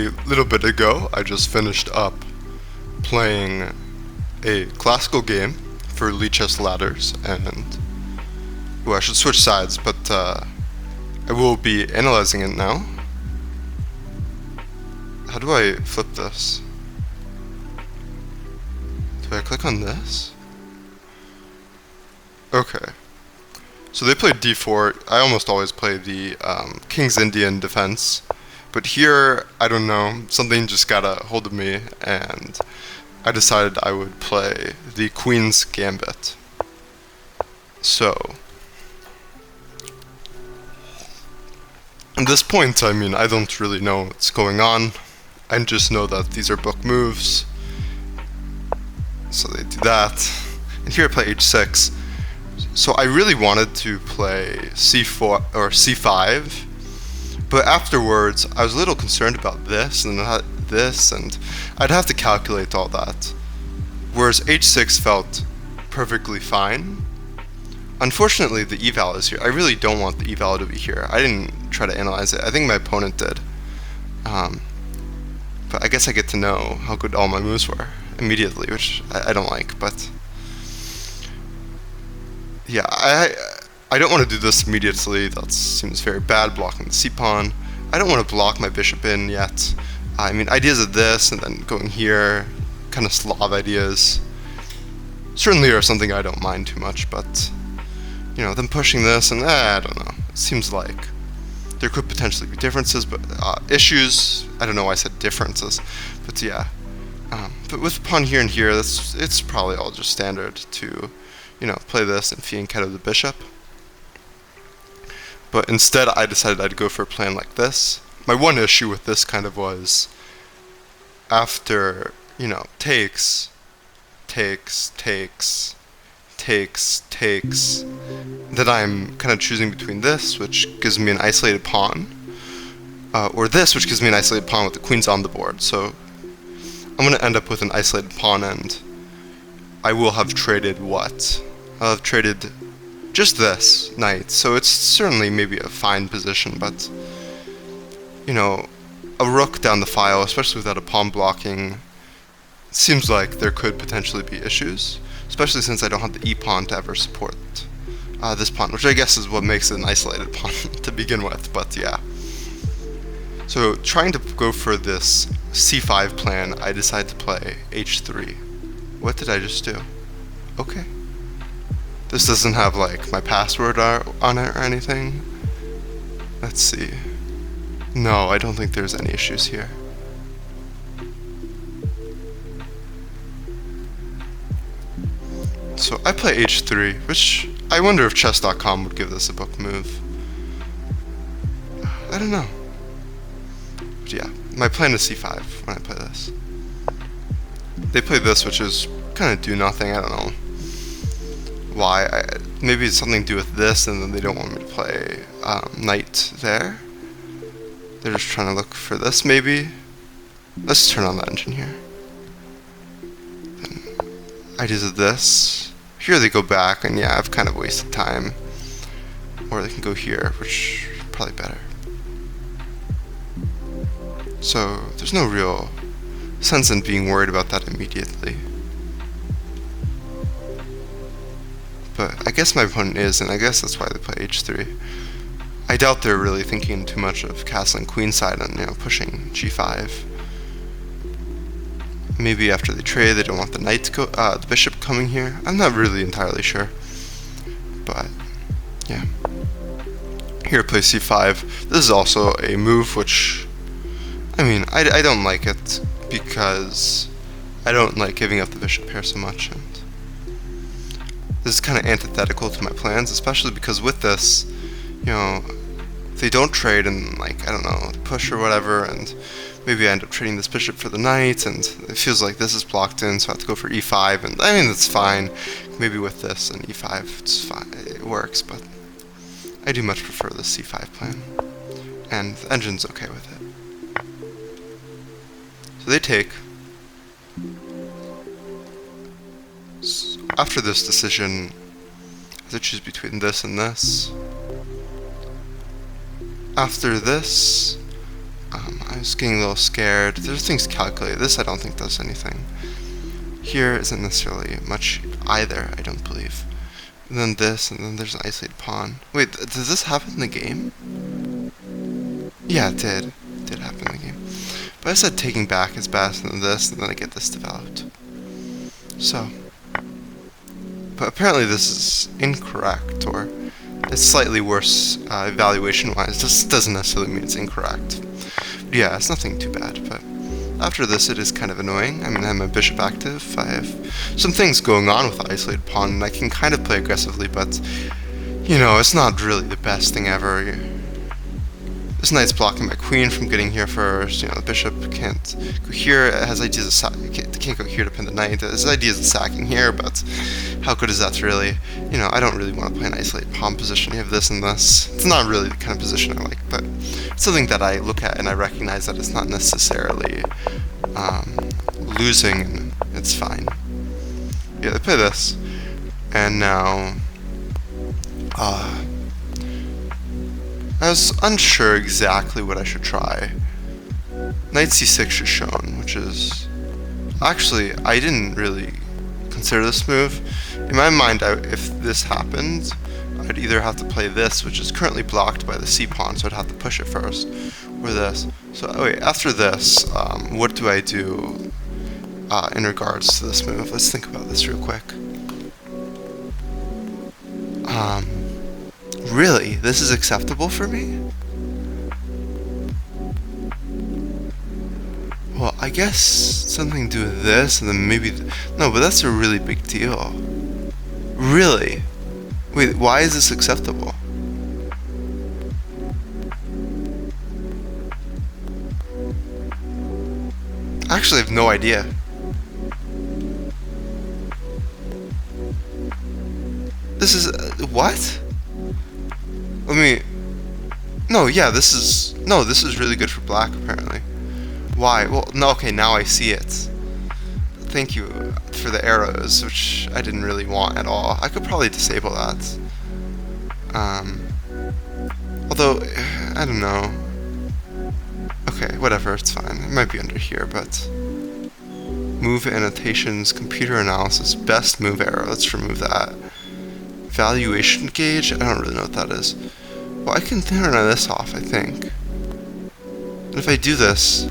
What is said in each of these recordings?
a little bit ago, I just finished up playing a classical game for Lichess ladders, and I should switch sides, but I will be analyzing it now. How do I flip this? Do I click on this? Okay. So they played d4. I almost always play the King's Indian defense. But here, I don't know, something just got a hold of me, and I decided I would play the Queen's Gambit. So, at this point, I mean, I don't really know what's going on. I just know that these are book moves. So they do that. And here I play h6. So I really wanted to play c4 or c5. But afterwards, I was a little concerned about this and this, and I'd have to calculate all that. Whereas h6 felt perfectly fine. Unfortunately, the eval is here. I really don't want the eval to be here. I didn't try to analyze it. I think my opponent did. But I guess I get to know how good all my moves were immediately, which I don't like. But yeah, I don't want to do this immediately. That seems very bad, blocking the c-pawn. I don't want to block my bishop in yet. I mean, ideas of this and then going here, kind of Slav ideas, certainly are something I don't mind too much, but, you know, them pushing this and, I don't know. It seems like there could potentially be differences, but issues, I don't know why I said differences, but yeah. But with pawn here and here, it's probably all just standard to, you know, play this and fianchetto the bishop. But instead, I decided I'd go for a plan like this. My one issue with this kind of was, after, you know, takes, that I'm kind of choosing between this, which gives me an isolated pawn, or this, which gives me an isolated pawn with the queens on the board. So I'm going to end up with an isolated pawn, and I will have traded what? I'll have traded just this knight, so it's certainly maybe a fine position, but, you know, a rook down the file, especially without a pawn blocking, seems like there could potentially be issues, especially since I don't have the e-pawn to ever support this pawn, which I guess is what makes it an isolated pawn to begin with, but yeah. So trying to go for this c5 plan, I decided to play h3. What did I just do? Okay. This doesn't have like my password on it or anything. Let's see. No, I don't think there's any issues here. So I play h3, which I wonder if chess.com would give this a book move. I don't know. But yeah, my plan is c5 when I play this. They play this, which is kind of do nothing. I don't know why. Maybe it's something to do with this, and then they don't want me to play knight there. They're just trying to look for this, maybe. Let's turn on the engine here. Then ideas of this. Here they go back, and yeah, I've kind of wasted time. Or they can go here, which is probably better. So there's no real sense in being worried about that immediately. But I guess my opponent is, and I guess that's why they play h3. I doubt they're really thinking too much of castling queenside and, you know, pushing g5. Maybe after they trade, they don't want the knight to go, the bishop coming here. I'm not really entirely sure, but yeah. Here, play c5. This is also a move which, I mean, I don't like it because I don't like giving up the bishop here so much, and this is kind of antithetical to my plans, especially because with this, you know, they don't trade and, like, I don't know, push or whatever, and maybe I end up trading this bishop for the knight, and it feels like this is blocked in, so I have to go for e5, and I mean, that's fine. Maybe with this and e5, it's fine, it works, but I do much prefer the c5 plan, and the engine's okay with it. So they take. So after this decision, I have to choose between this and this. After this, I I was getting a little scared. There's things calculated. This I don't think does anything. Here isn't necessarily much either, I don't believe. And then this, and then there's an isolated pawn. Wait, does this happen in the game? Yeah, it did. It did happen in the game. But I said taking back is best, and then this, and then I get this developed. So. But apparently this is incorrect, or it's slightly worse evaluation-wise. This doesn't necessarily mean it's incorrect. But yeah, it's nothing too bad, but after this it is kind of annoying. I mean, I have my bishop active, I have some things going on with the isolated pawn, and I can kind of play aggressively, but, you know, it's not really the best thing ever. This knight's blocking my queen from getting here first. You know, the bishop can't go here. It has ideas of it can't go here to pin the knight. It has ideas of sacking here, but how good is that really? You know, I don't really want to play an isolated pawn position. You have this and this. It's not really the kind of position I like, but it's something that I look at and I recognize that it's not necessarily losing, and it's fine. Yeah, they play this, and now I was unsure exactly what I should try. Knight c6 is shown, which is... Actually, I didn't really consider this move. In my mind, if this happened, I'd either have to play this, which is currently blocked by the c-pawn, so I'd have to push it first, or this. So, wait, after this, what do I do in regards to this move? Let's think about this real quick. Really? This is acceptable for me? Well, I guess something to do with this, and then maybe... No, but that's a really big deal. Really? Wait, why is this acceptable? Actually, I have no idea. This is... what? Let me... No, yeah, this is... No, this is really good for black, apparently. Why? Well, no, okay, now I see it. Thank you for the arrows, which I didn't really want at all. I could probably disable that. Although, I don't know. Okay, whatever, it's fine. It might be under here, but... Move annotations, computer analysis, best move arrow. Let's remove that. Valuation gauge? I don't really know what that is. Well, I can turn this off, I think. And if I do this,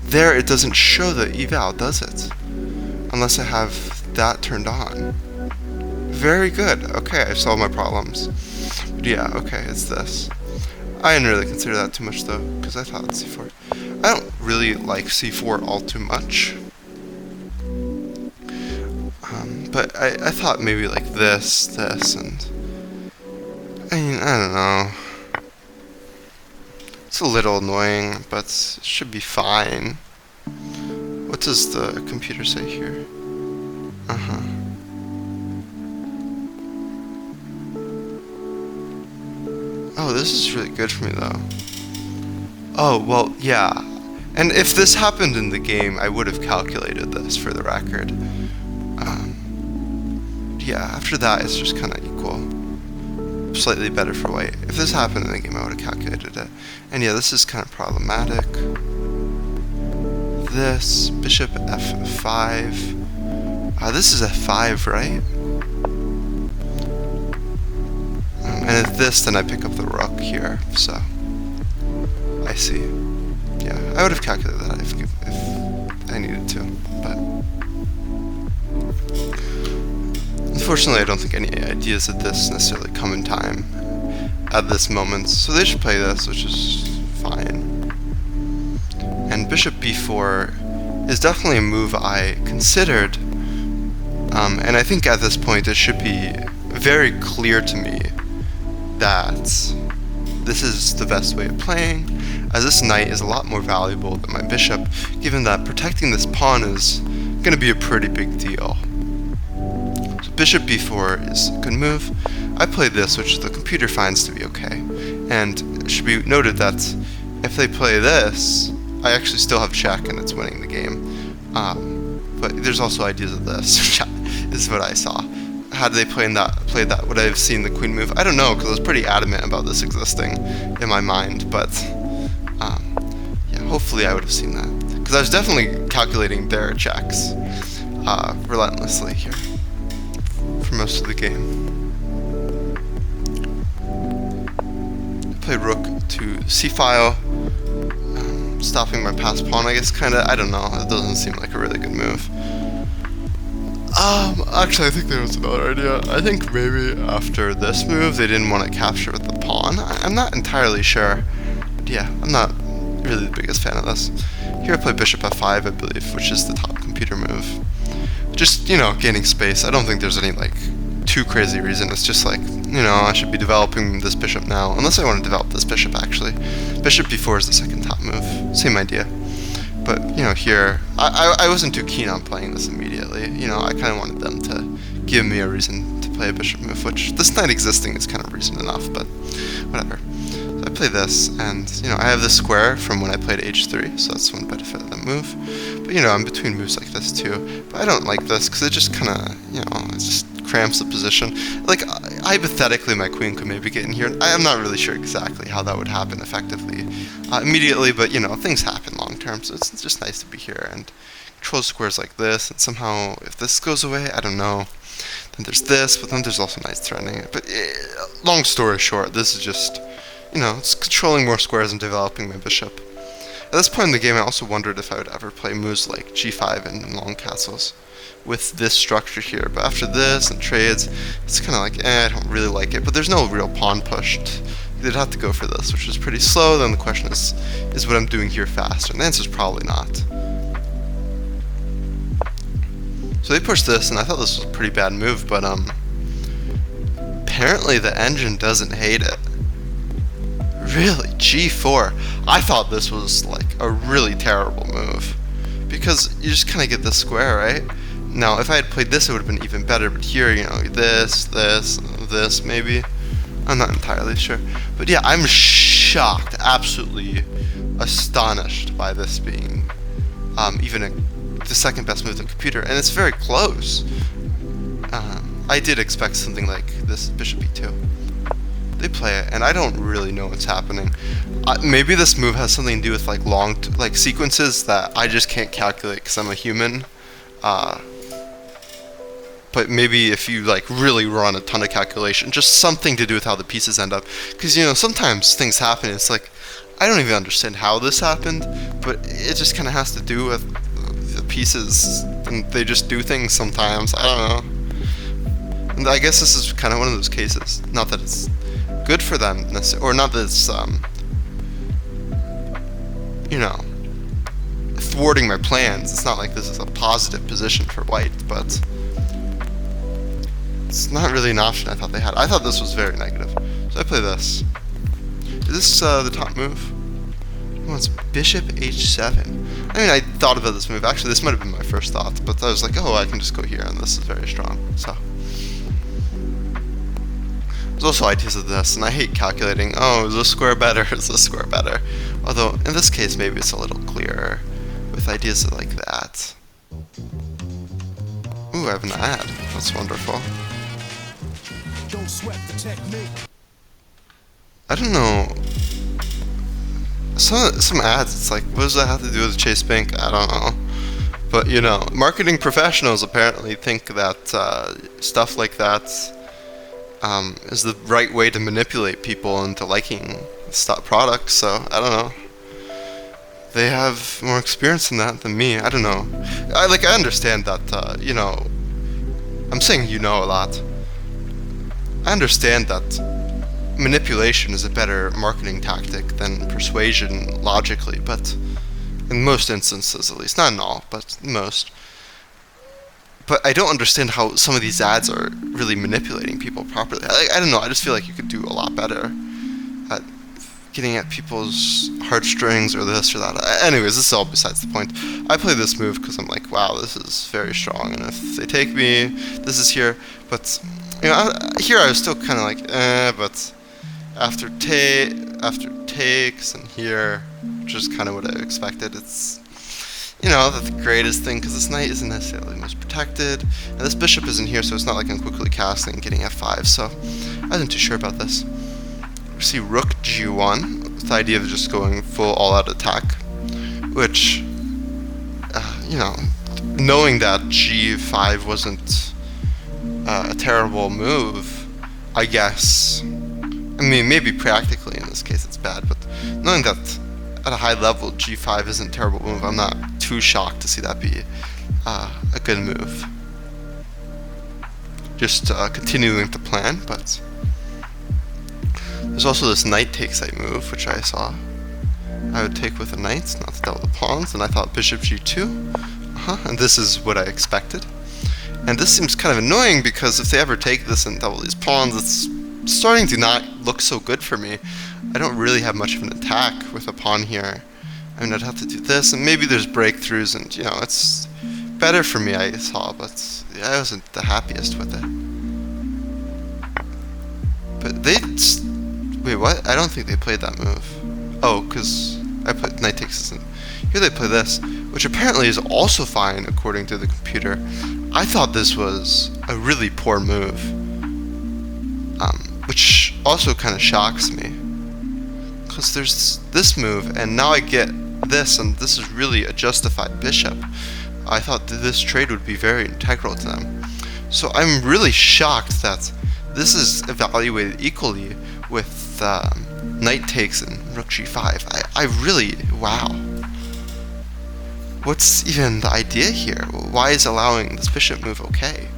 there it doesn't show the eval, does it? Unless I have that turned on. Very good. Okay, I've solved my problems. But yeah, okay, it's this. I didn't really consider that too much though, because I thought it's c4. I don't really like c4 all too much. But I thought maybe like this, and... I mean, I don't know. It's a little annoying, but it should be fine. What does the computer say here? Oh, this is really good for me though. Oh, well, yeah. And if this happened in the game, I would have calculated this for the record. Yeah, after that, it's just kind of equal. Slightly better for white. If this happened in the game, I would have calculated it. And yeah, this is kind of problematic. This, bishop f5. This is f5, right? And if this, then I pick up the rook here, so... I see. Yeah, I would have calculated that if I needed to, but... Unfortunately, I don't think any ideas of this necessarily come in time at this moment, so they should play this, which is fine. And bishop b4 is definitely a move I considered, and I think at this point it should be very clear to me that this is the best way of playing, as this knight is a lot more valuable than my bishop, given that protecting this pawn is going to be a pretty big deal. Bishop b4 is a good move. I played this, which the computer finds to be okay. And it should be noted that if they play this, I actually still have check and it's winning the game. But there's also ideas of this, which is what I saw. Had they played that, would I have seen the queen move? I don't know, because I was pretty adamant about this existing in my mind, but yeah. hopefully I would have seen that. Because I was definitely calculating their checks relentlessly here for most of the game. Play rook to c-file, stopping my passed pawn, I guess, kinda. I don't know, it doesn't seem like a really good move. Actually, I think there was another idea. I think maybe after this move, they didn't want to capture with the pawn. I'm not entirely sure. But yeah, I'm not really the biggest fan of this. Here I play bishop f5, I believe, which is the top computer move. Just, you know, gaining space. I don't think there's any, like, too crazy reason. It's just like, you know, I should be developing this bishop now. Unless I want to develop this bishop, actually. Bishop b4 is the second top move. Same idea. But, you know, here, I wasn't too keen on playing this immediately. You know, I kind of wanted them to give me a reason to play a bishop move, which this knight existing is kind of reason enough, but whatever. So I play this, and, you know, I have this square from when I played h3, so that's one benefit of the move. But, you know, I'm between moves like this, too. But I don't like this, because it just kind of, you know, it just cramps the position. Like, hypothetically, my queen could maybe get in here. I'm not really sure exactly how that would happen effectively immediately, but, you know, things happen long term, so it's just nice to be here and control squares like this, and somehow, if this goes away, I don't know. Then there's this, but then there's also knights threatening it. But long story short, this is just, you know, it's controlling more squares and developing my bishop. At this point in the game, I also wondered if I would ever play moves like g5 and long castles with this structure here, but after this and trades, it's kind of like, I don't really like it, but there's no real pawn pushed. They'd have to go for this, which is pretty slow. Then the question is what I'm doing here faster? And the answer is probably not. So they pushed this, and I thought this was a pretty bad move, but apparently the engine doesn't hate it. Really? g4? I thought this was like a really terrible move, because you just kind of get this square, right? Now, if I had played this, it would have been even better, but here, you know, this, maybe. I'm not entirely sure. But yeah, I'm shocked, absolutely astonished by this being even the second best move in the computer, and it's very close. I did expect something like this bishop e2. They play it, and I don't really know what's happening. Maybe this move has something to do with like long sequences that I just can't calculate because I'm a human. But maybe if you like really run a ton of calculation, just something to do with how the pieces end up. Because, you know, sometimes things happen, it's like, I don't even understand how this happened, but it just kind of has to do with the pieces, and they just do things sometimes, I don't know. And I guess this is kind of one of those cases. Not that it's good for them, or not that it's, you know, thwarting my plans. It's not like this is a positive position for white, but it's not really an option I thought they had. I thought this was very negative. So I play this. Is this the top move? Oh, it's bishop h7. I mean, I thought about this move. Actually, this might have been my first thought, but I was like, oh, I can just go here, and this is very strong. So there's also ideas of this, and I hate calculating, oh, is this square better, is this square better? Although, in this case, maybe it's a little clearer with ideas like that. Ooh, I have an ad. That's wonderful. Don't sweat the technique. I don't know. Some ads, it's like, what does that have to do with Chase Bank? I don't know. But, you know, marketing professionals apparently think that stuff like that is the right way to manipulate people into liking products, so I don't know. They have more experience in that than me. I don't know. I understand that, you know, I'm saying you know a lot. I understand that manipulation is a better marketing tactic than persuasion logically, but in most instances at least, not in all, but most. But I don't understand how some of these ads are really manipulating people properly. I don't know, I just feel like you could do a lot better at getting at people's heartstrings or this or that. Anyways, this is all besides the point. I play this move because I'm like, wow, this is very strong, and if they take me, this is here. But, you know, here I was still kind of like, but after takes and here, which is kind of what I expected, it's, you know, the greatest thing, because this knight isn't necessarily the most protected, and this bishop isn't here, so it's not like I'm quickly casting and getting f5, so I wasn't too sure about this. We see rook g1, with the idea of just going full all-out attack. which, you know, knowing that g5 wasn't a terrible move, I guess. I mean, maybe practically in this case it's bad, but knowing that at a high level g5 isn't a terrible move, I'm not too shocked to see that be a good move. Just continuing the plan, but there's also this knight takes a move, which I saw I would take with the knights, not to double the pawns, and I thought bishop g2, and this is what I expected. And this seems kind of annoying because if they ever take this and double these pawns, it's starting to not look so good for me. I don't really have much of an attack with a pawn here. I mean, I'd have to do this, and maybe there's breakthroughs, and you know, it's better for me, I saw, but I wasn't the happiest with it. But they... Wait, what? I don't think they played that move. Oh, because I put knight takes this in. Here they play this, which apparently is also fine according to the computer. I thought this was a really poor move, which also kind of shocks me. Because there's this move, and now I get this, and this is really a justified bishop. I thought that this trade would be very integral to them. So I'm really shocked that this is evaluated equally with knight takes and rook g5. I really, wow. What's even the idea here? Why is allowing this bishop move okay?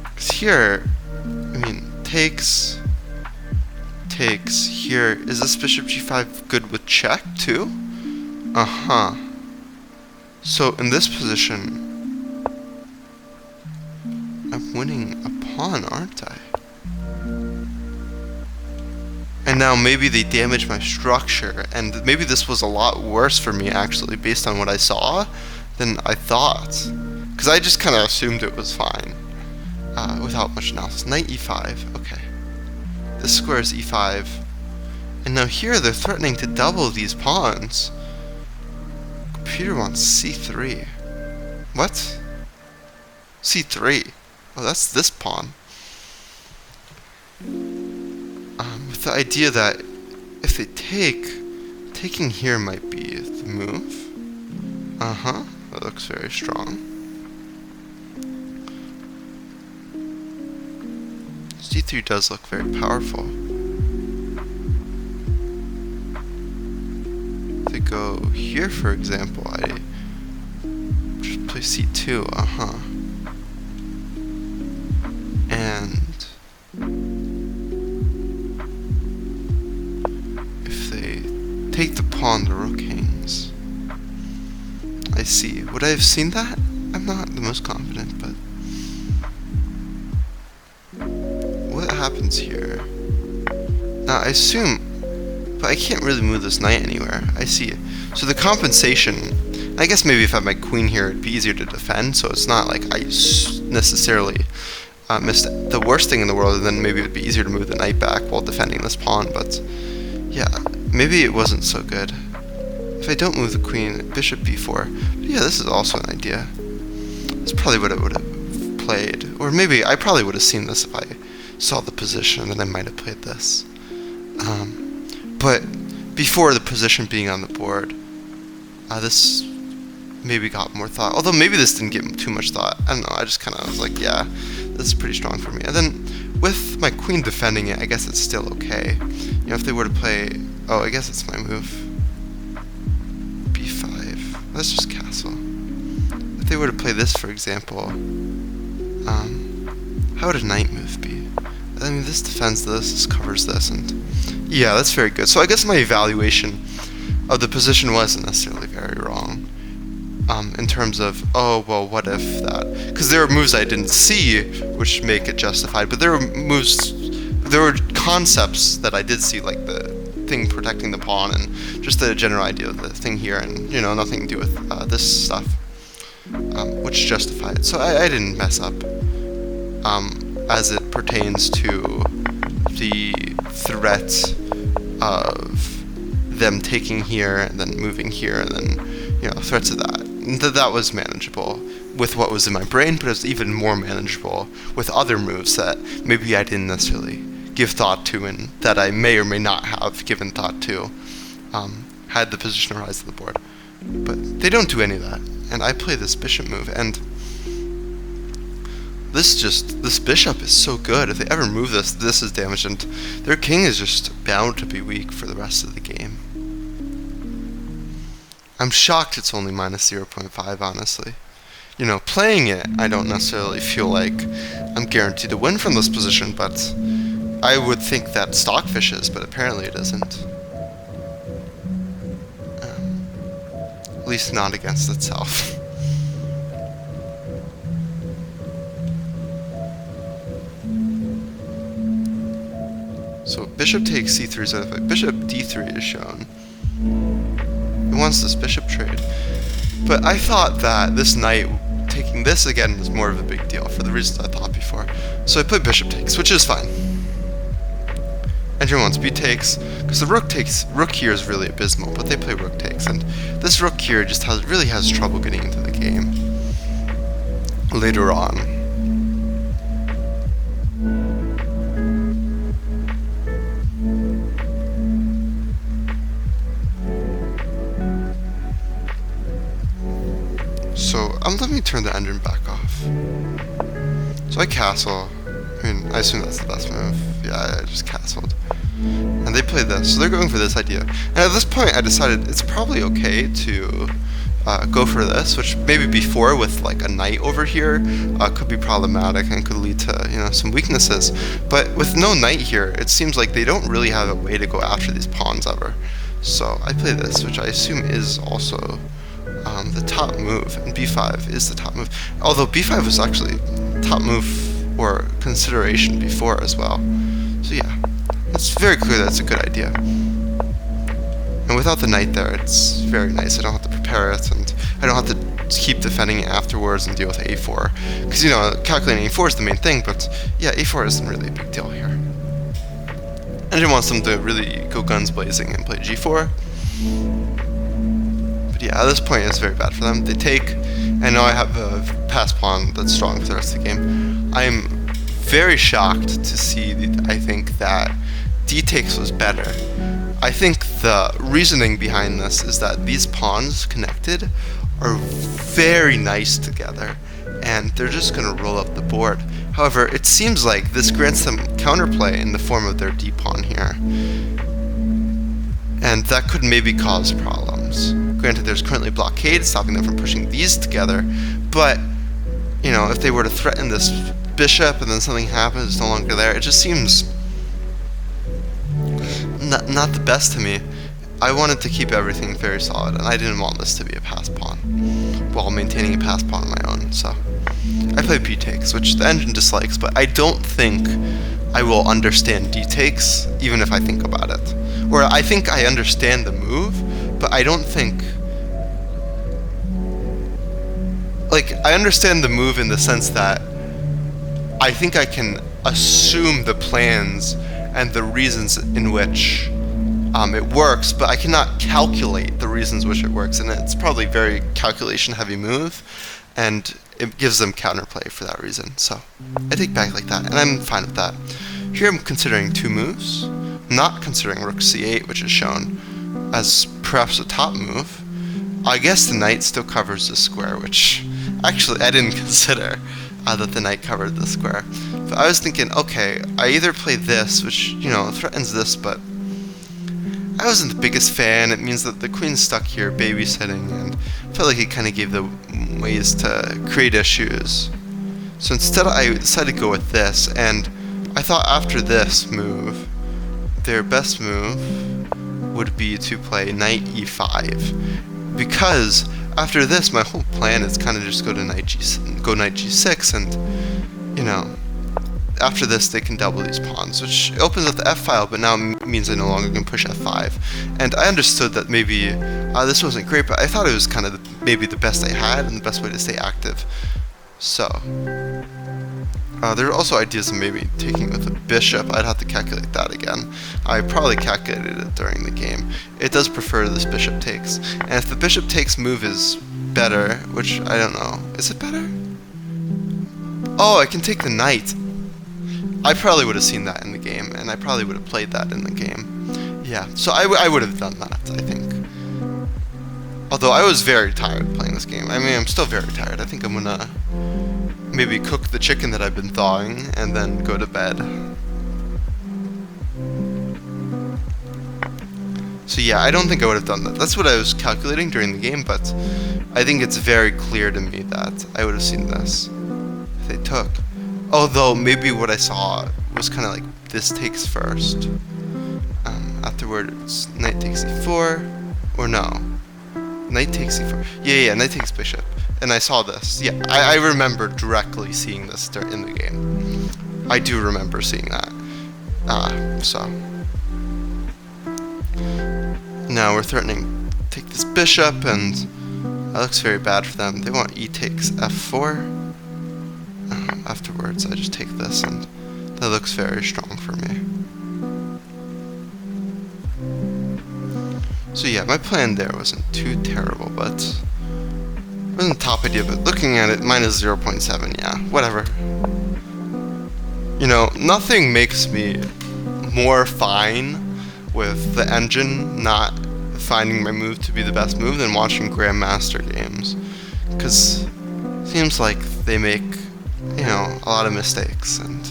Because here, I mean, takes, here, is this bishop g5 good with check too? So in this position, I'm winning a pawn, aren't I? And now maybe they damage my structure, and maybe this was a lot worse for me actually based on what I saw than I thought. Because I just kind of assumed it was fine without much analysis. Knight e5, okay. This square is e5. And now here they're threatening to double these pawns. Computer wants c3. What? c3? Oh, that's this pawn. With the idea that if they take, taking here might be the move. That looks very strong. c3 does look very powerful. If they go here, for example, I just play c2, And if they take the pawn, the rook hangs. I see. Would I have seen that? I'm not the most confident, but what happens here? Now I assume, but I can't really move this knight anywhere. I see. So the compensation, I guess maybe if I had my queen here, it'd be easier to defend, so it's not like I necessarily missed the worst thing in the world, and then maybe it would be easier to move the knight back while defending this pawn, but yeah, maybe it wasn't so good. If I don't move the queen, bishop b4, but yeah, this is also an idea. That's probably what I would have played, or maybe I probably would have seen this if I saw the position, then I might have played this. But before the position being on the board, this maybe got more thought, although maybe this didn't get too much thought. I don't know, I just kind of was like, yeah, this is pretty strong for me. And then with my queen defending it, I guess it's still okay. You know, if they were to play, oh, I guess it's my move, b5, let's just castle. If they were to play this, for example, how would a knight move be? I mean, this defends this, this covers this, and yeah, that's very good. So I guess my evaluation of the position wasn't necessarily very wrong. In terms of, oh, well, what if that? Because there were moves I didn't see, which make it justified, but there were moves, there were concepts that I did see, like the thing protecting the pawn, and just the general idea of the thing here, and, you know, nothing to do with this stuff, which justify it. So I didn't mess up, as it pertains to the threat of them taking here, and then moving here, and then, you know, threats of that. That was manageable with what was in my brain, but it was even more manageable with other moves that maybe I didn't necessarily give thought to, and that I may or may not have given thought to, had the position or rise of the board. But they don't do any of that, and I play this bishop move, and this bishop is so good. If they ever move this, this is damaged, and their king is just bound to be weak for the rest of the game. I'm shocked it's only minus 0.5, honestly. You know, playing it, I don't necessarily feel like I'm guaranteed to win from this position, but I would think that Stockfish is, but apparently it isn't. At least not against itself. So bishop takes c3 is out of it. Bishop d3 is shown. It wants this bishop trade. But I thought that this knight taking this again is more of a big deal for the reasons I thought before. So I put bishop takes, which is fine. Andrew wants b takes, because the rook here is really abysmal, but they play rook takes, and this rook here just really has trouble getting into the game later on. So let me turn the engine back off. So I castle. I mean, I assume that's the best move. Yeah, I just castled. And they play this, so they're going for this idea. And at this point, I decided it's probably okay to go for this, which maybe before with like a knight over here could be problematic and could lead to some weaknesses. But with no knight here, it seems like they don't really have a way to go after these pawns ever. So I play this, which I assume is also the top move, and b5 is the top move. Although b5 was actually top move or consideration before as well. So yeah, it's very clear that's a good idea. And without the knight there, it's very nice. I don't have to prepare it, and I don't have to keep defending it afterwards and deal with a4. Because, calculating a4 is the main thing, but yeah, a4 isn't really a big deal here. And I wants them to really go guns blazing and play g4. But yeah, at this point, it's very bad for them. They take, and now I have a pass pawn that's strong for the rest of the game. I'm very shocked to see, I think, that d takes was better. I think the reasoning behind this is that these pawns connected are very nice together, and they're just going to roll up the board. However, it seems like this grants them counterplay in the form of their d pawn here, and that could maybe cause problems. Granted, there's currently blockade stopping them from pushing these together, but if they were to threaten this bishop and then something happens, it's no longer there, it just seems not the best to me. I wanted to keep everything very solid, and I didn't want this to be a pass pawn while maintaining a pass pawn of my own. So I play b takes, which the engine dislikes, but I don't think I will understand d takes even if I think about it. Or I think I understand the move, but I don't think, I understand the move in the sense that I think I can assume the plans and the reasons in which it works, but I cannot calculate the reasons which it works, and it's probably a very calculation-heavy move, and it gives them counterplay for that reason. So I take back like that, and I'm fine with that. Here I'm considering two moves. I'm not considering rook c8, which is shown as perhaps a top move. I guess the knight still covers the square, which actually I didn't consider that the knight covered the square. But I was thinking, okay, I either play this, which, threatens this, but I wasn't the biggest fan. It means that the queen's stuck here babysitting, and I felt like it kind of gave the ways to create issues. So instead I decided to go with this, and I thought after this move, their best move would be to play knight e5, because after this my whole plan is kind of just go knight g6, and after this they can double these pawns, which opens up the f file, but now means I no longer can push f5. And I understood that maybe this wasn't great, but I thought it was kind of maybe the best I had and the best way to stay active. So there are also ideas of maybe taking with a bishop. I'd have to calculate that again. I probably calculated it during the game. It does prefer this bishop takes, and if the bishop takes move is better, which I don't know, is it better? Oh, I can take the knight. I probably would have seen that in the game, and I probably would have played that in the game. Yeah, so I would have done that, I think. Although I was very tired playing this game. I mean, I'm still very tired. I think I'm gonna maybe cook the chicken that I've been thawing and then go to bed. So yeah, I don't think I would have done that. That's what I was calculating during the game, but I think it's very clear to me that I would have seen this if they took. Although maybe what I saw was kind of like this takes first. Afterwards, knight takes e4, or no, knight takes e4. Yeah, knight takes bishop. And I saw this. Yeah, I remember directly seeing this in the game. I do remember seeing that. So. Now we're threatening to take this bishop, and that looks very bad for them. They want e takes f4. Afterwards, I just take this, and that looks very strong for me. So yeah, my plan there wasn't too terrible, but it wasn't the top idea, but looking at it, minus 0.7, yeah, whatever. You know, nothing makes me more fine with the engine not finding my move to be the best move than watching Grandmaster games. Because it seems like they make, you know, a lot of mistakes, and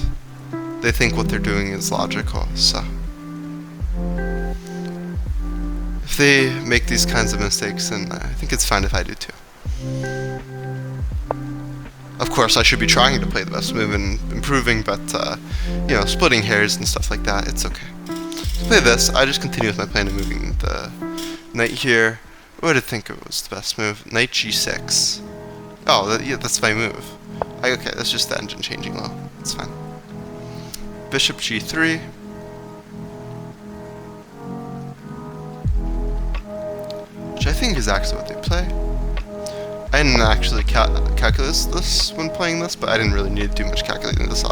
they think what they're doing is logical, so. If they make these kinds of mistakes, then I think it's fine if I do too. Of course, I should be trying to play the best move and improving, but, you know, splitting hairs and stuff like that, it's okay. To play this, I just continue with my plan of moving the knight here. What did I think it was the best move? Knight g6. Oh, yeah, that's my move. Okay, that's just the engine changing low. It's fine. Bishop g3. Which I think is actually what they play. I didn't actually calculate this when playing this, but I didn't really need to do much calculating this.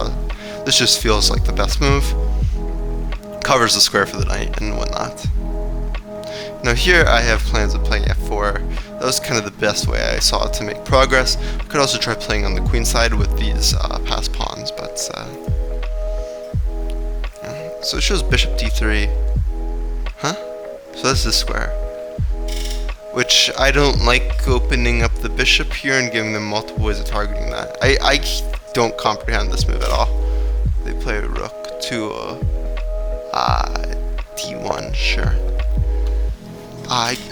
This just feels like the best move. Covers the square for the knight and whatnot. Now here I have plans of playing f4. That was kind of the best way I saw to make progress. I could also try playing on the queen side with these passed pawns, but so it shows bishop d3. Huh? So this is square. Which I don't like opening up the bishop here and giving them multiple ways of targeting that. I don't comprehend this move at all. They play rook to d1, sure.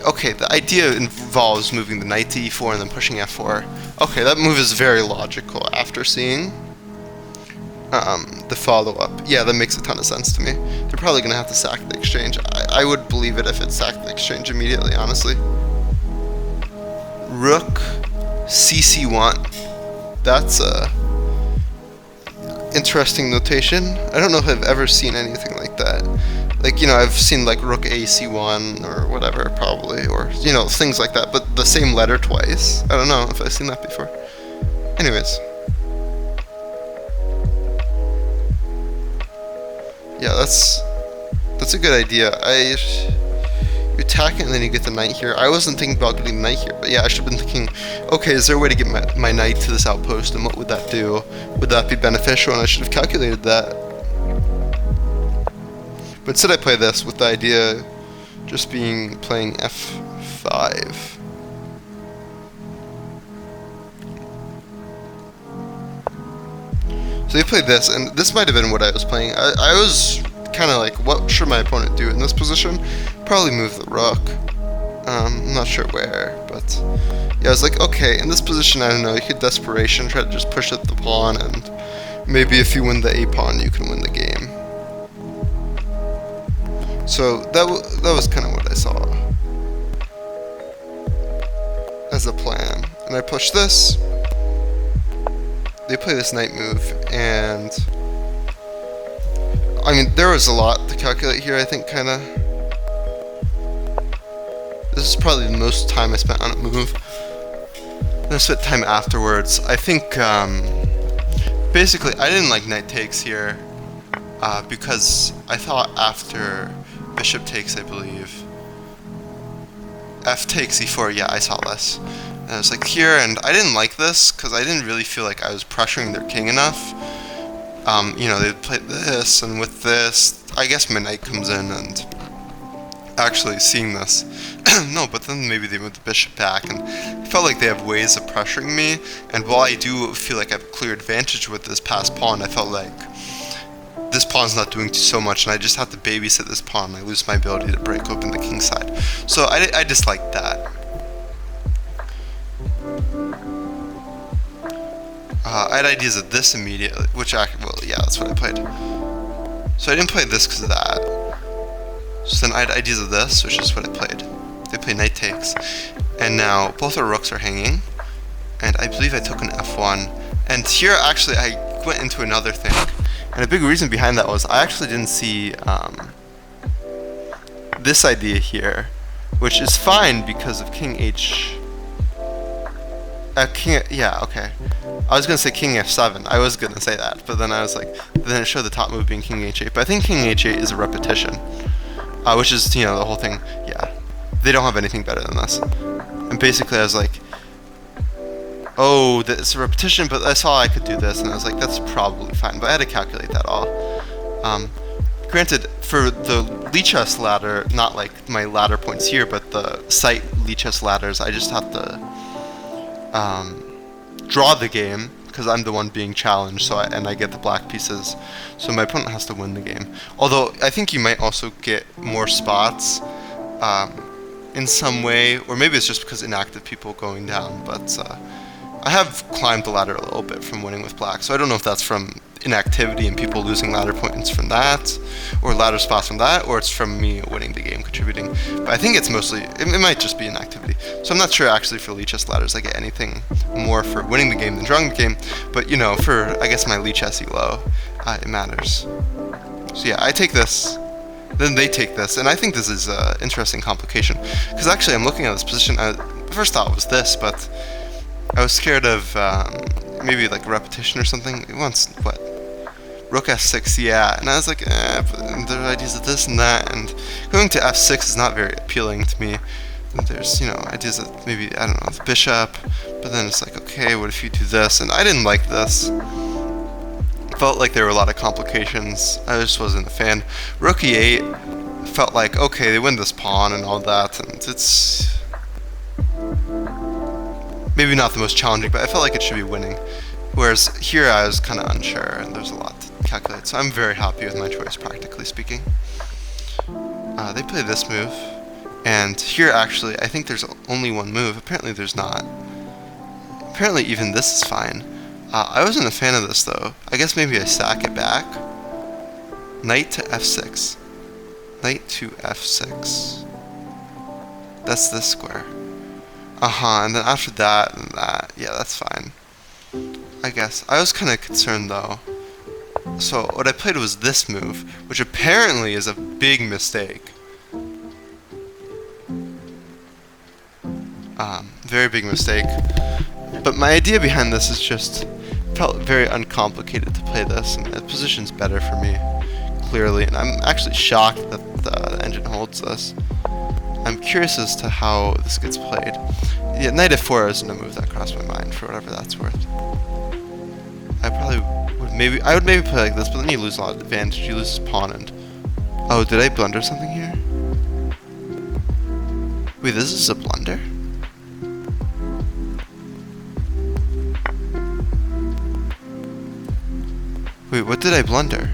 Okay, the idea involves moving the knight to e4 and then pushing f4. Okay, that move is very logical after seeing the follow-up. Yeah, that makes a ton of sense to me. They're probably going to have to sack the exchange. I would believe it if it sacked the exchange immediately, honestly. Rook cc1. That's a interesting notation. I don't know if I've ever seen anything like that. Like, you know, I've seen like rook ac1 or whatever, probably, or, you know, things like that, but the same letter twice. I don't know if I've seen that before. Anyways. Yeah, that's a good idea. You attack it and then you get the knight here. I wasn't thinking about getting the knight here, but yeah, I should have been thinking, okay, is there a way to get my knight to this outpost, and what would that do? Would that be beneficial? And I should have calculated that. But instead I play this with the idea just being playing f5. So they played this, and this might have been what I was playing. I was kind of like, what should my opponent do in this position? Probably move the rook. I'm not sure where, but yeah, I was like, okay, in this position, I don't know, you could desperation, try to just push up the pawn, and maybe if you win the a pawn, you can win the game. So that was kind of what I saw as a plan. And I push this. They play this knight move, and I mean, there was a lot to calculate here, I think, kind of. This is probably the most time I spent on a move. And I spent time afterwards. I think, basically, I didn't like knight takes here, because I thought after bishop takes, I believe, f takes e4, yeah, I saw this. And I was like, here, and I didn't like this, because I didn't really feel like I was pressuring their king enough. You know, they'd play this, and with this, I guess my knight comes in, and actually seeing this. No, but then maybe they moved the bishop back, and I felt like they have ways of pressuring me, and while I do feel like I have a clear advantage with this passed pawn, I felt like this pawn's not doing so much, and I just have to babysit this pawn. I lose my ability to break open the king side. So I disliked that. I had ideas of this immediately, which well, yeah, that's what I played. So I didn't play this because of that. So then I had ideas of this, which is what I played. They play knight takes, and now both our rooks are hanging, and I believe I took an f1. And here, actually, I went into another thing, and a big reason behind that was I actually didn't see this idea here, which is fine because of king h. Yeah, okay. I was gonna say king f7. I was gonna say that, but then I was like, then it showed the top move being king h8. But I think king h8 is a repetition, which is, you know, the whole thing. Yeah, they don't have anything better than this. And basically, I was like, oh, it's a repetition, but I saw I could do this, and I was like, that's probably fine. But I had to calculate that all. Granted, for the Lichess ladder, not like my ladder points here, but the site Lichess ladders, I just have to draw the game because I'm the one being challenged, so I get the black pieces, so my opponent has to win the game. Although I think you might also get more spots in some way, or maybe it's just because inactive people going down, but I have climbed the ladder a little bit from winning with black, so I don't know if that's from inactivity and people losing ladder points from that, or ladder spots from that, or it's from me winning the game, contributing. But I think it's mostly, it might just be inactivity. So I'm not sure actually for Lichess ladders I get anything more for winning the game than drawing the game, but you know, for I guess my Lichess elo, it matters. So yeah, I take this, then they take this, and I think this is an interesting complication, because actually I'm looking at this position, the first thought was this, but I was scared of maybe like a repetition or something. It wants, what? Rook f6, yeah, and I was like, but there are ideas of this and that, and going to f6 is not very appealing to me. And there's, you know, ideas of maybe, I don't know, the bishop, but then it's like, okay, what if you do this? And I didn't like this. Felt like there were a lot of complications. I just wasn't a fan. Rook e8 felt like, okay, they win this pawn and all that, and it's maybe not the most challenging, but I felt like it should be winning. Whereas here I was kind of unsure, and there's a lot to calculate. So I'm very happy with my choice, practically speaking. They play this move, and here actually I think there's only one move. Apparently there's not. Apparently even this is fine. I wasn't a fan of this though. I guess maybe I sack it back. Knight to f6. Knight to f6. That's this square. And then after that and that, yeah, that's fine. I guess. I was kind of concerned though. So what I played was this move, which apparently is a big mistake. Very big mistake. But my idea behind this is just, felt very uncomplicated to play this, and the position's better for me, clearly, and I'm actually shocked that the engine holds this. I'm curious as to how this gets played. Yeah, knight f4 isn't a move that crossed my mind, for whatever that's worth. I would maybe play like this, but then you lose a lot of advantage. You lose his pawn and... Oh, did I blunder something here? Wait, this is a blunder? Wait, what did I blunder?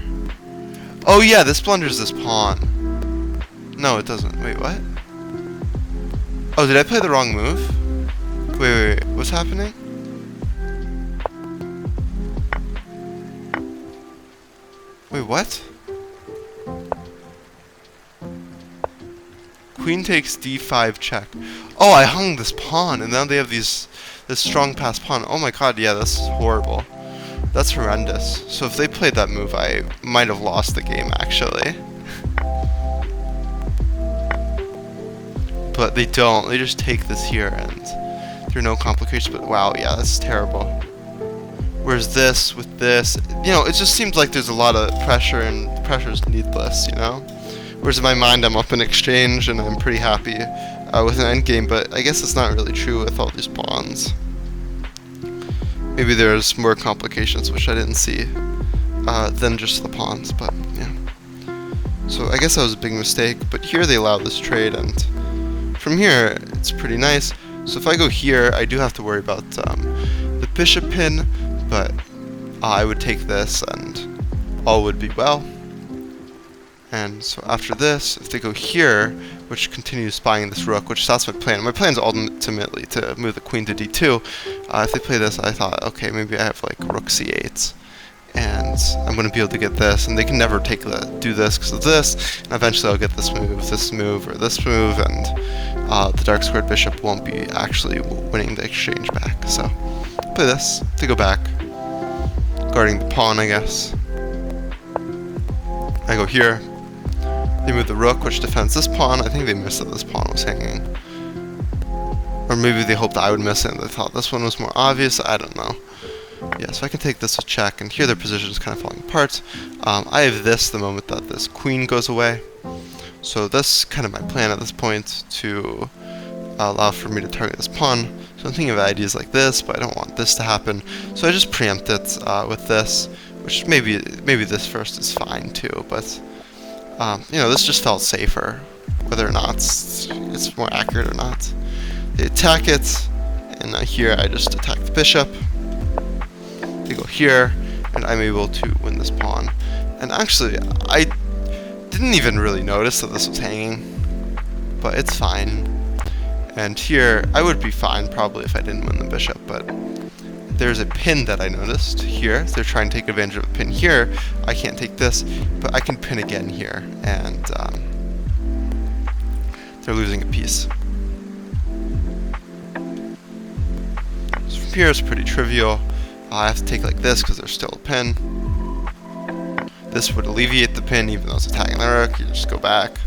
Oh yeah, this blunders this pawn. No, it doesn't. Wait, what? Oh, did I play the wrong move? Wait, what's happening? Wait, what? Queen takes d5 check. Oh, I hung this pawn, and now they have this strong passed pawn. Oh my god, yeah, this is horrible. That's horrendous. So if they played that move, I might have lost the game, actually. But they don't. They just take this here, and there are no complications. But wow, yeah, that's terrible. Whereas this, with this, you know, it just seems like there's a lot of pressure, and the pressure is needless, you know? Whereas in my mind, I'm up in exchange, and I'm pretty happy with an endgame, but I guess it's not really true with all these pawns. Maybe there's more complications, which I didn't see, than just the pawns, but yeah. So I guess that was a big mistake, but here they allow this trade, and from here it's pretty nice. So if I go here, I do have to worry about the bishop pin, but I would take this and all would be well. And so after this, if they go here, which continues spying this rook, which that's my plan. My plan is ultimately to move the queen to d2. If they play this, I thought, okay, maybe I have like rook c8, and I'm going to be able to get this, and they can never do this because of this, and eventually I'll get this move, or this move, and the dark squared bishop won't be actually winning the exchange back. So play this to go back, guarding the pawn, I guess. I go here. They move the rook, which defends this pawn. I think they missed that this pawn was hanging. Or maybe they hoped I would miss it and they thought this one was more obvious. I don't know. Yeah, so I can take this with check, and here their position is kind of falling apart. I have this the moment that this queen goes away. So that's kind of my plan at this point, to allow for me to target this pawn. So I'm thinking of ideas like this, but I don't want this to happen. So I just preempt it with this, which maybe this first is fine too, but you know, this just felt safer, whether or not it's more accurate or not. They attack it, and here I just attack the bishop. They go here, and I'm able to win this pawn. And actually, I didn't even really notice that this was hanging, but it's fine. And here, I would be fine probably if I didn't win the bishop, but there's a pin that I noticed here. They're trying to take advantage of a pin here. I can't take this, but I can pin again here, and they're losing a piece. So from here it's pretty trivial. I have to take like this because there's still a pin. This would alleviate the pin even though it's attacking the rook. You just go back.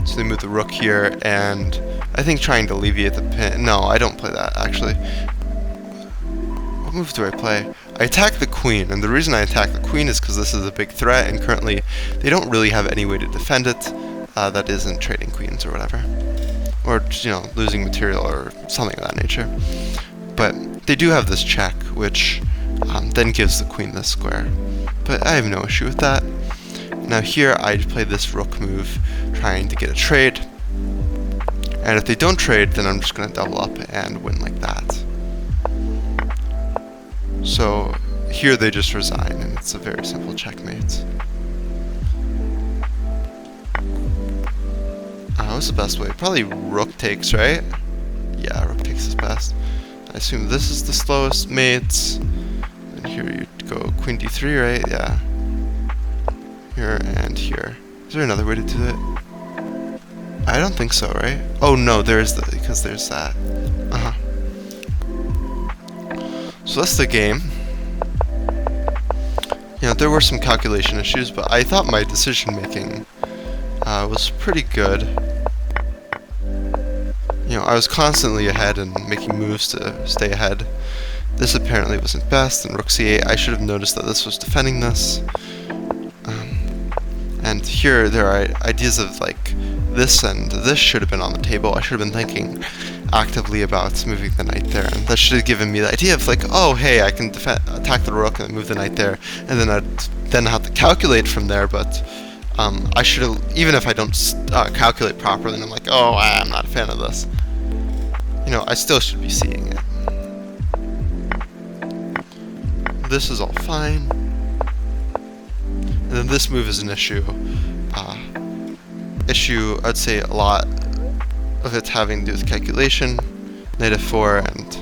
So they move the rook here, and I think trying to alleviate the pin. No, I don't play that actually. What move do I play? I attack the queen, and the reason I attack the queen is because this is a big threat, and currently they don't really have any way to defend it that isn't trading queens or whatever, or you know, losing material or something of that nature. But they do have this check, which then gives the queen this square. But I have no issue with that. Now here I play this rook move, trying to get a trade. And if they don't trade, then I'm just going to double up and win like that. So here they just resign, and it's a very simple checkmate. What's the best way? Probably rook takes, right? Yeah, rook takes is best. I assume this is the slowest mate. And here you go queen d3, right? Yeah. Here and here. Is there another way to do it? I don't think so, right? Oh no, because there's that. So that's the game. You know, there were some calculation issues, but I thought my decision making was pretty good. You know, I was constantly ahead and making moves to stay ahead. This apparently wasn't best, and rook c8, I should have noticed that this was defending this. And here there are ideas of like this and this should have been on the table. I should have been thinking actively about moving the knight there, and that should have given me the idea of like, oh hey, I can attack the rook and then move the knight there, and then I'd have to calculate from there. But I should have, even if I don't calculate properly, and I'm like, oh, I'm not a fan of this. You know, I still should be seeing it. This is all fine. And then this move is an issue. I'd say a lot of it having to do with calculation. Knight f4, and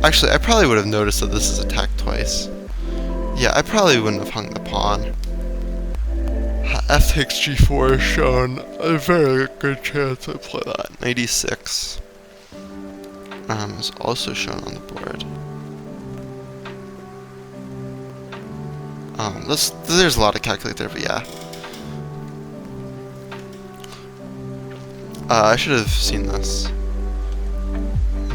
actually I probably would have noticed that this is attacked twice. Yeah, I probably wouldn't have hung the pawn. F takes g4 is shown. A very good chance I play that. Knight e6 is also shown on the board. There's a lot to calculate there, but yeah. I should have seen this.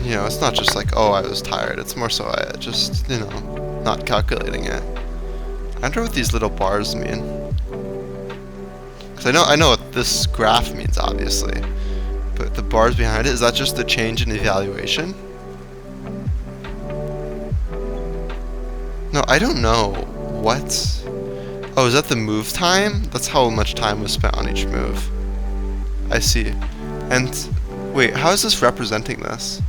You know, it's not just like, oh, I was tired. It's more so I just, you know, not calculating it. I wonder what these little bars mean. Because I know what this graph means, obviously. But the bars behind it, is that just the change in evaluation? No, I don't know what Oh, is that the move time? That's how much time was spent on each move. I see. And wait, how is this representing this?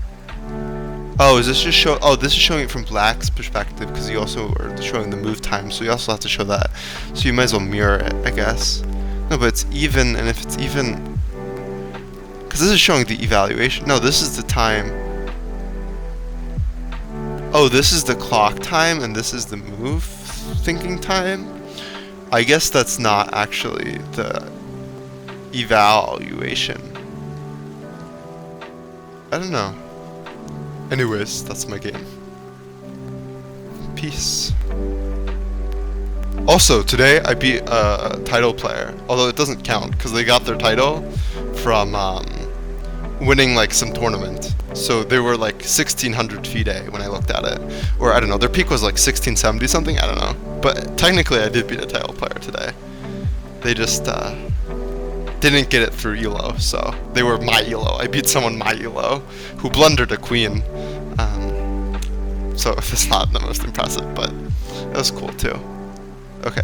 Oh, is this just show? Oh, this is showing it from Black's perspective because you also are showing the move time, so you also have to show that. So you might as well mirror it, I guess. No, but it's even, and if it's even, because this is showing the evaluation. No, this is the time. Oh, this is the clock time, and this is the move thinking time. I guess that's not actually the evaluation. I don't know. Anyways, that's my game. Peace. Also, today I beat a title player, although it doesn't count because they got their title from winning like some tournament. So they were like 1600 FIDE when I looked at it, or I don't know. Their peak was like 1670 something. I don't know. But technically, I did beat a title player today. They just didn't get it through ELO, so they were my ELO. I beat someone my ELO who blundered a queen. So it's not the most impressive, but it was cool too. Okay.